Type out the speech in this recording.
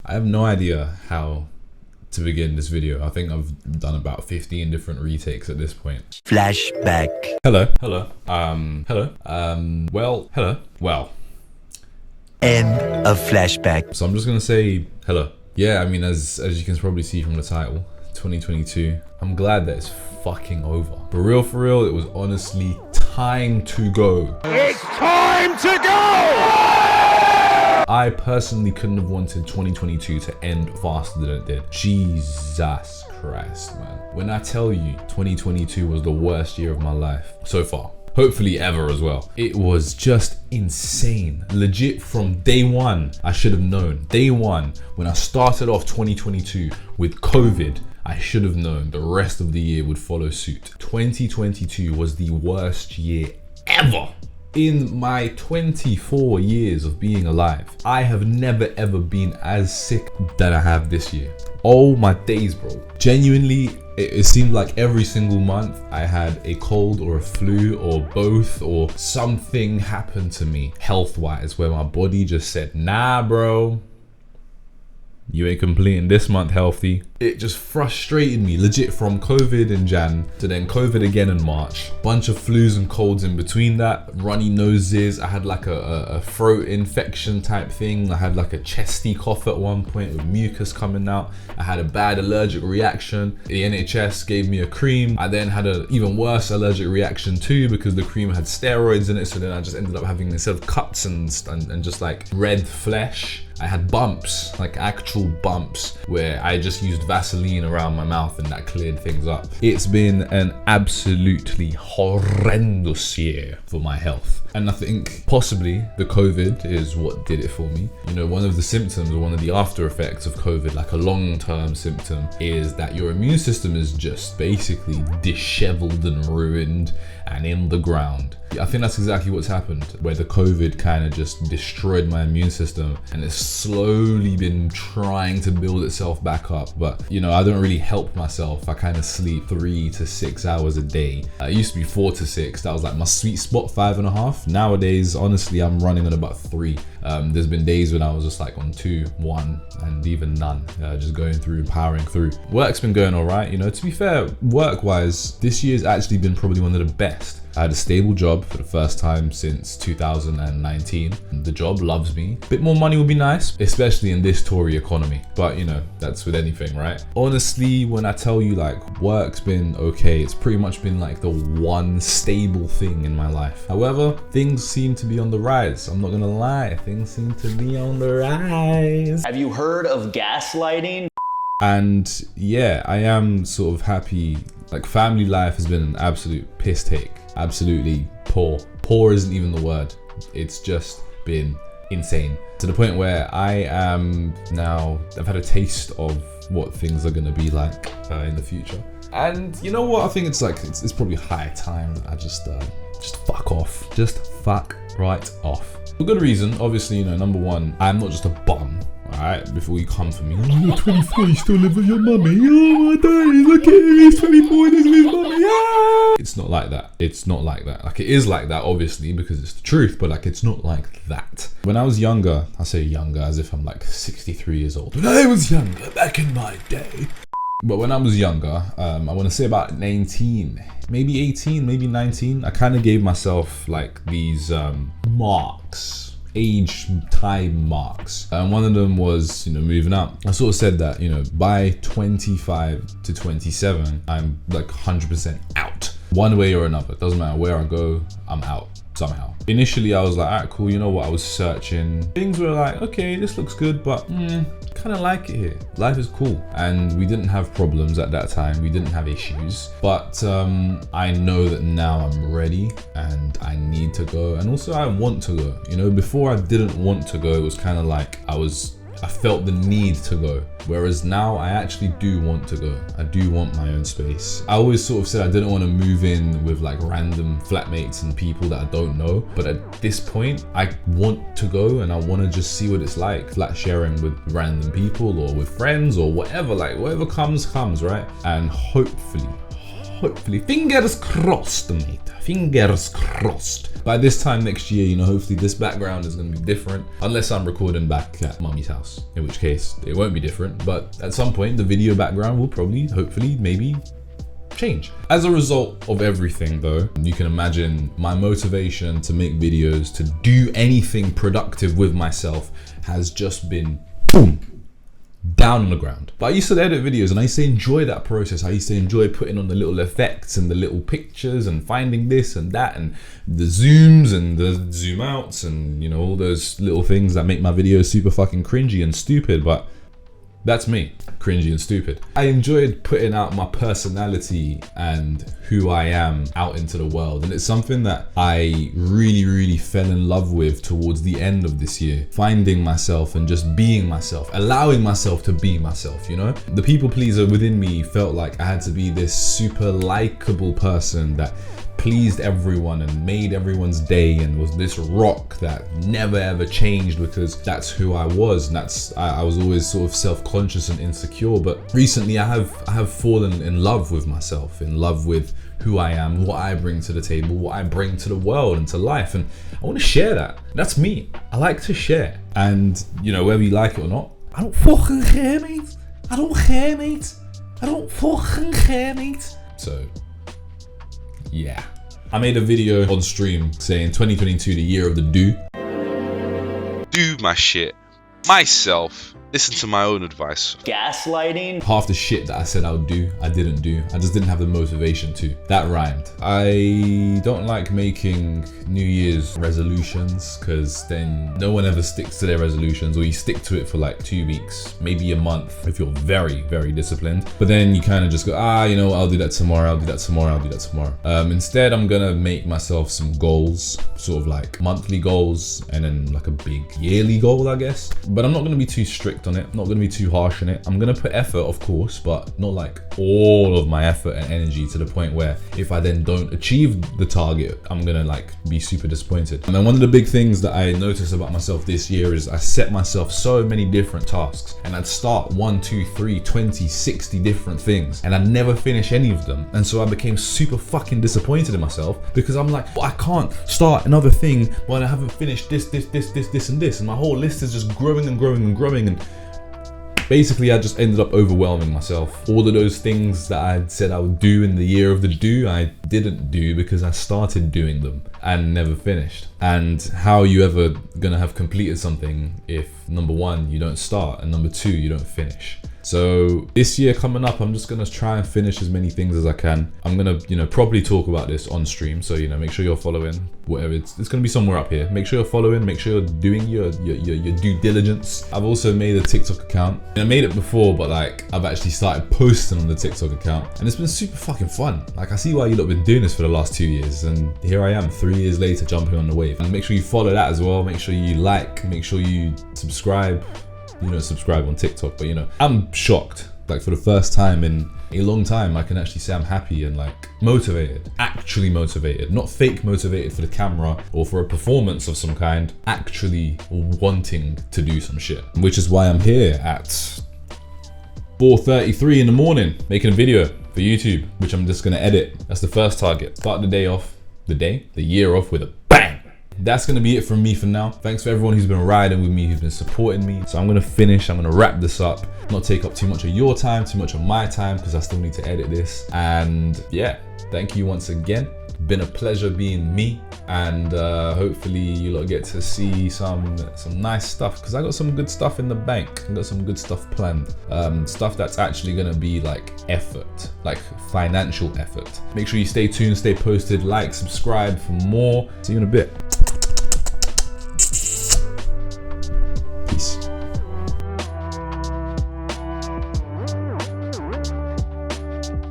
I have no idea how to begin this video. I think I've done about 15 different retakes at this point. Flashback. Hello. Well. End of flashback. So I'm just gonna say hello. Yeah, I mean, as you can probably see from the title, 2022. I'm glad that it's fucking over. For real, it was honestly time to go. It's time to go! I personally couldn't have wanted 2022 to end faster than it did. Jesus Christ, man. When I tell you 2022 was the worst year of my life so far, hopefully ever as well. It was just insane. Legit from day one, I should have known. Day one, when I started off 2022 with COVID, I should have known the rest of the year would follow suit. 2022 was the worst year ever. In my 24 years of being alive, I have never ever been as sick than I have this year. Oh my days, bro. Genuinely, it seemed like every single month I had a cold or a flu or both, or something happened to me health-wise where my body just said, nah, bro, you ain't completing this month healthy. It just frustrated me, legit, from COVID in Jan to then COVID again in March. Bunch of flus and colds in between that, runny noses. I had like a throat infection type thing. I had like a chesty cough at one point with mucus coming out. I had a bad allergic reaction. The NHS gave me a cream. I then had an even worse allergic reaction too because the cream had steroids in it. So then I just ended up having, instead of cuts and just like red flesh, I had bumps, like actual bumps, where I just used Vaseline around my mouth and that cleared things up. It's been an absolutely horrendous year for my health. And I think possibly the COVID is what did it for me. You know, one of the symptoms, or one of the after effects of COVID, like a long-term symptom, is that your immune system is just basically disheveled and ruined and in the ground. I think that's exactly what's happened, where the COVID kind of just destroyed my immune system and it's slowly been trying to build itself back up. But you know, I don't really help myself. I kind of sleep 3 to 6 hours a day. It used to be 4 to 6. That was like my sweet spot, 5.5. Nowadays, honestly, I'm running on about 3. There's been days when I was just like on 2, 1, and even none, just going through, powering through. Work's been going all right. You know, to be fair, work-wise, this year's actually been probably one of the best. I had a stable job for the first time since 2019. The job loves me. A bit more money would be nice, especially in this Tory economy. But you know, that's with anything, right? Honestly, when I tell you like work's been okay, it's pretty much been like the one stable thing in my life. However, things seem to be on the rise. I'm not gonna lie, things seem to be on the rise. Have you heard of gaslighting? And yeah, I am sort of happy. Like, family life has been an absolute piss take. Absolutely poor. Poor isn't even the word. It's just been insane. To the point where I am now, I've had a taste of what things are gonna be like in the future. And you know what? I think it's like, it's probably high time that I just fuck off. Just fuck right off. For good reason, obviously, you know, number one, I'm not just a bum. Alright, before you come for me, oh, you're 24, you still live with your mummy. Oh my days, look at him, he's 24 and he's with his mummy. Ah! It's not like that. It's not like that. Like, it is like that, obviously, because it's the truth, but like, it's not like that. When I was younger, I say younger as if I'm like 63 years old. When I was younger, back in my day. But when I was younger, I want to say about 19, maybe 18, maybe 19, I kind of gave myself like these marks. Age time marks, and one of them was, you know, moving out. I sort of said that, you know, by 25 to 27 I'm like 100% out, one way or another. It doesn't matter where I go, I'm out somehow. Initially I was like, alright, cool, you know what, I was searching, things were like, okay, this looks good, but kind of like it here, life is cool. And we didn't have problems at that time, we didn't have issues, but I know that now I'm ready and I need to go, and also I want to go. You know, before I didn't want to go. It was kind of like I felt the need to go, whereas now I actually do want to go. I do want my own space. I always sort of said I didn't want to move in with like random flatmates and people that I don't know, but at this point I want to go and I want to just see what it's like, flat sharing with random people or with friends or whatever. Like, whatever comes, right? And hopefully hopefully, fingers crossed, mate. Fingers crossed. By this time next year, you know, hopefully this background is going to be different. Unless I'm recording back at mummy's house, in which case it won't be different. But at some point, the video background will probably, hopefully, maybe change. As a result of everything though, you can imagine my motivation to make videos, to do anything productive with myself has just been boom, down on the ground. But I used to edit videos and I used to enjoy that process. I used to enjoy putting on the little effects and the little pictures and finding this and that and the zooms and the zoom outs and, you know, all those little things that make my videos super fucking cringy and stupid. But that's me, cringy and stupid. I enjoyed putting out my personality and who I am out into the world. And it's something that I really fell in love with towards the end of this year. Finding myself and just being myself, allowing myself to be myself, you know? The people pleaser within me felt like I had to be this super likable person that pleased everyone and made everyone's day and was this rock that never ever changed because that's who I was. And I was always sort of self-conscious and insecure. But recently I have fallen in love with myself, in love with who I am, what I bring to the table, what I bring to the world and to life. And I want to share that. That's me. I like to share. And, you know, whether you like it or not, I don't fucking care, mate. I don't care, mate. I don't fucking care, mate. So, yeah. I made a video on stream saying 2022, the year of the do. Do my shit myself. Listen to my own advice. Gaslighting. Half the shit that I said I would do, I didn't do. I just didn't have the motivation to. That rhymed. I don't like making New Year's resolutions because then no one ever sticks to their resolutions, or you stick to it for like 2 weeks, maybe a month if you're very disciplined. But then you kind of just go, you know what, I'll do that tomorrow, I'll do that tomorrow, I'll do that tomorrow. Instead, I'm gonna make myself some goals, sort of like monthly goals and then like a big yearly goal, I guess. But I'm not gonna be too strict on it. I'm not going to be too harsh on it. I'm going to put effort, of course, but not like all of my effort and energy to the point where if I then don't achieve the target, I'm going to like be super disappointed. And then one of the big things that I noticed about myself this year is I set myself so many different tasks and I'd start 1, 2, 3, 20, 60 different things and I'd never finish any of them. And so I became super fucking disappointed in myself because I'm like, well, I can't start another thing when I haven't finished this and this. And my whole list is just growing and growing and growing. And basically, I just ended up overwhelming myself. All of those things that I said I would do in the year of the do, I didn't do because I started doing them and never finished. And how are you ever gonna have completed something if number one, you don't start, and number two, you don't finish? So this year coming up, I'm just gonna try and finish as many things as I can. I'm gonna, you know, probably talk about this on stream. So, you know, make sure you're following, whatever it's gonna be somewhere up here. Make sure you're following, make sure you're doing your due diligence. I've also made a TikTok account. And I made it before, but like I've actually started posting on the TikTok account and it's been super fucking fun. Like I see why you lot been doing this for the last 2 years and here I am 3 years later jumping on the wave. And make sure you follow that as well. Make sure you like, make sure you subscribe. You know, subscribe on TikTok, but you know, I'm shocked. Like for the first time in a long time, I can actually say I'm happy and like motivated, actually motivated, not fake motivated for the camera or for a performance of some kind, actually wanting to do some shit. Which is why I'm here at 4:33 in the morning, making a video for YouTube, which I'm just gonna edit. That's the first target. Start the year off with a bang. That's gonna be it from me for now. Thanks for everyone who's been riding with me, who's been supporting me. So I'm gonna wrap this up, not take up too much of your time, too much of my time, because I still need to edit this. And yeah, thank you once again. Been a pleasure being me, and hopefully you lot get to see some nice stuff, because I got some good stuff in the bank. I got some good stuff planned, stuff that's actually gonna be like effort, like financial effort. Make sure you stay tuned, stay posted, like, subscribe for more. See you in a bit.